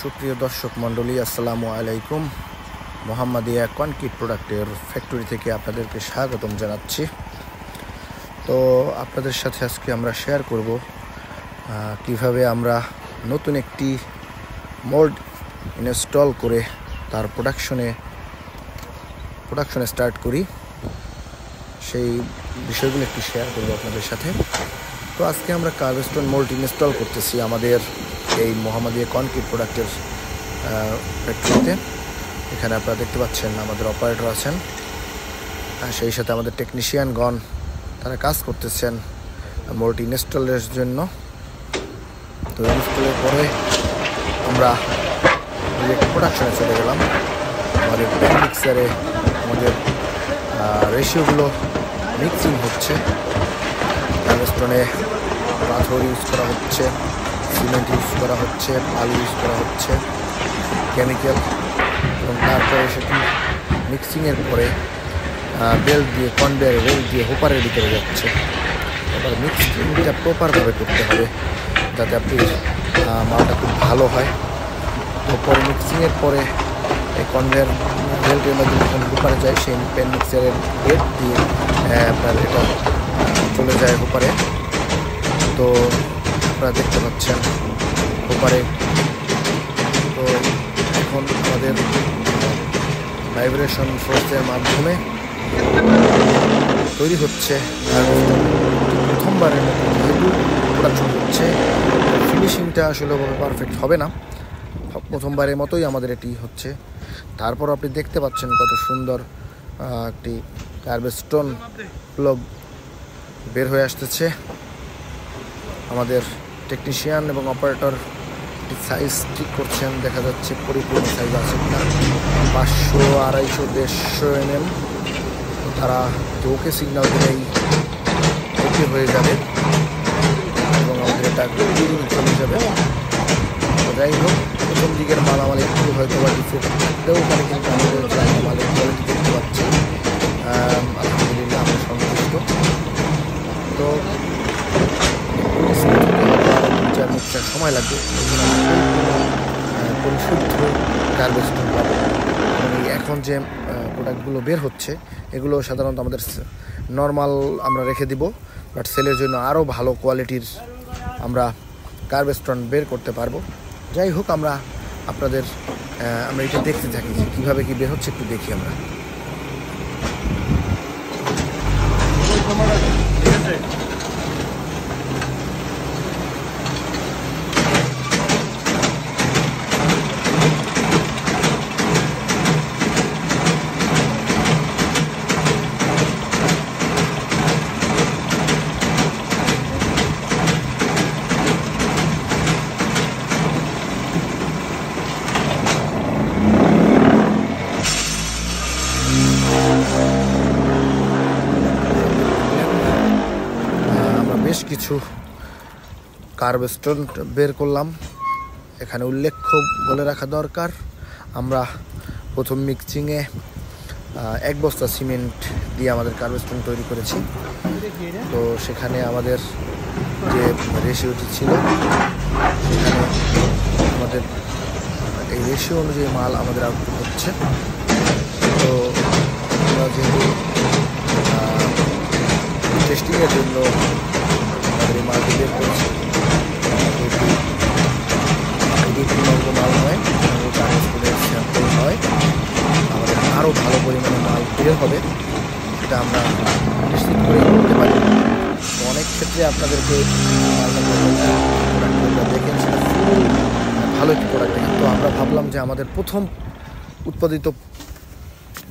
সুপ্রিয় দর্শক মণ্ডলী, আসসালামু আলাইকুম। মোহাম্মদিয়া কনক্রিট প্রোডাক্টের ফ্যাক্টরি থেকে আপনাদেরকে স্বাগতম জানাচ্ছি। তো আপনাদের সাথে আজকে আমরা শেয়ার করব কিভাবে আমরা নতুন একটি মোল্ড ইনস্টল করে তার প্রোডাকশনে স্টার্ট করি, সেই বিষয়গুলো একটু শেয়ার করব আপনাদের সাথে। তো আজকে আমরা কার্ভস্টোন মোল্ড ইনস্টল করতেছি আমাদের এই মোহাম্মদিয়া কনক্রিট প্রোডাক্টের ফ্যাক্টরিতে। এখানে আপনারা দেখতে পাচ্ছেন আমাদের অপারেটর আছেন, সেই সাথে আমাদের টেকনিশিয়ানগণ তারা কাজ করতেছেন মোল্ড ইনস্টলের জন্য। তো ইনস্টলের পরে আমরা প্রোডাকশনে চলে গেলাম। আমাদের প্যান মিক্সারে আমাদের রেশিওগুলো মিক্সিং হচ্ছে। কার্ভস্টোনে পাথর ইউজ করা হচ্ছে, সিমেন্ট ইউজ করা হচ্ছে, বালু ইউজ করা হচ্ছে, কেমিক্যাল, এবং তারপরে সেটি মিক্সিংয়ের পরে বেল্ট দিয়ে কনভেয়ার বেল্ট দিয়ে হোপারের ভিতরে যাচ্ছে। এবার মিক্সিংটা প্রপারভাবে করতে হবে যাতে আপনি মালটা খুব ভালো হয়। তো পরে মিক্সিংয়ের পরে এই কনভেয়ার বেল্টের মধ্যে যখন হোপারে যায়, সেই প্যান মিক্সারের বেড দিয়ে আপনার এটা চলে যায় হোপারে। তো আপনারা দেখতে পাচ্ছেন হোপারে। তো এখন আমাদের ভাইব্রেশন ফোর্সের মাধ্যমে তৈরি হচ্ছে প্রথমবারের মতো যেহেতু প্রোডাকশন হচ্ছে, ফিনিশিংটা আসলে পারফেক্ট হবে না, প্রথমবারের মতোই আমাদের এটি হচ্ছে। তারপর আপনি দেখতে পাচ্ছেন কত সুন্দর একটি কার্ভস্টোন প্লাগ বের হয়ে আসতেছে। আমাদের টেকনিশিয়ান এবং অপারেটর সাইজ ঠিক করছেন, দেখা যাচ্ছে পরিপূর্ণ সাইজ আছে কিনা, 500, 250, 150 mm। তারা ওকে সিগন্যাল দিলেই ওকে হয়ে যাবে এবং আমাদের এটা চলে যাবে। যাই হোক, প্রথম দিকের মালামাল একটু হয়তো বা ডিফেক্ট থাকতেও পারে, কিন্তু আমাদের মালের কোয়ালিটি দেখতে পাচ্ছি আলহামদুলিল্লাহ আমরা সন্তুষ্ট। তো সময় লাগবে, পরিশুদ্ধ কার্ভস্টোন পাবো। এখন যে প্রোডাক্টগুলো বের হচ্ছে এগুলো সাধারণত আমাদের নর্মাল আমরা রেখে দিব, বাট সেলের জন্য আরও ভালো কোয়ালিটির আমরা কার্ভস্টোন বের করতে পারবো। যাই হোক, আমরা এটা দেখতে থাকি যে কীভাবে কী বের হচ্ছে, একটু দেখি আমরা। বেশ কিছু কার্ভস্টোন বের করলাম। এখানে উল্লেখ্য বলে রাখা দরকার, আমরা প্রথম মিক্সিংয়ে 1 বস্তা সিমেন্ট দিয়ে আমাদের কার্ভস্টোন তৈরি করেছি। তো সেখানে আমাদের যে রেশিওটি ছিল, সেখানে আমাদের এই রেশিও অনুযায়ী মাল আমাদের আউটপুট হচ্ছে। তো আমরা যেহেতু টেস্টিংয়ের জন্য আমাদের এই মালটি বের করছি, মাল নয়, স্যাম্পল হয়, আমাদের আরও ভালো পরিমাণে মাল বের হবে, সেটা আমরা নিশ্চিত করে করতে পারি। তো অনেক ক্ষেত্রে আপনাদেরকে দেখেন সেটা ভালো একটি প্রোডাক্ট দেখেন। তো আমরা ভাবলাম যে আমাদের প্রথম উৎপাদিত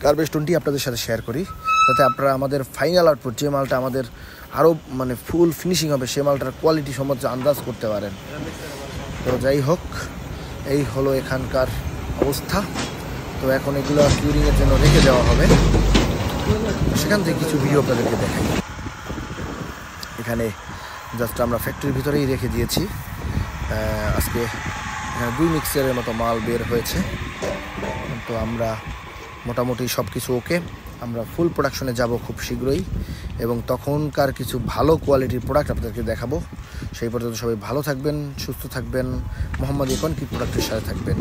কার্ভস্টোনটি আপনাদের সাথে শেয়ার করি, যাতে আপনারা আমাদের ফাইনাল আউটপুট, যে মালটা আমাদের আরও ফুল ফিনিশিং হবে, সে মালটার কোয়ালিটি সম্বন্ধে আন্দাজ করতে পারেন। তো যাই হোক, এই হলো এখানকার অবস্থা। তো এখন এগুলো কিউরিংয়ের জন্য রেখে দেওয়া হবে। সেখান থেকে কিছু ভিডিও আপনাদেরকে দেখাই। এখানে জাস্ট আমরা ফ্যাক্টরির ভিতরেই রেখে দিয়েছি। আজকে এখানে 2 মিক্সারের মতো মাল বের হয়েছে। তো আমরা মোটামুটি সব কিছু ওকে, আমরা ফুল প্রোডাকশনে যাব খুব শীঘ্রই এবং তখনকার কিছু ভালো কোয়ালিটির প্রোডাক্ট আপনাদেরকে দেখাবো। সেই পর্যন্ত সবাই ভালো থাকবেন, সুস্থ থাকবেন, মোহাম্মদিয়া কনক্রিট প্রোডাক্টের সাথে থাকবেন।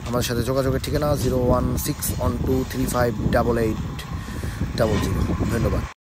আমাদের সাথে যোগাযোগের ঠিকানা 01612358800। ধন্যবাদ।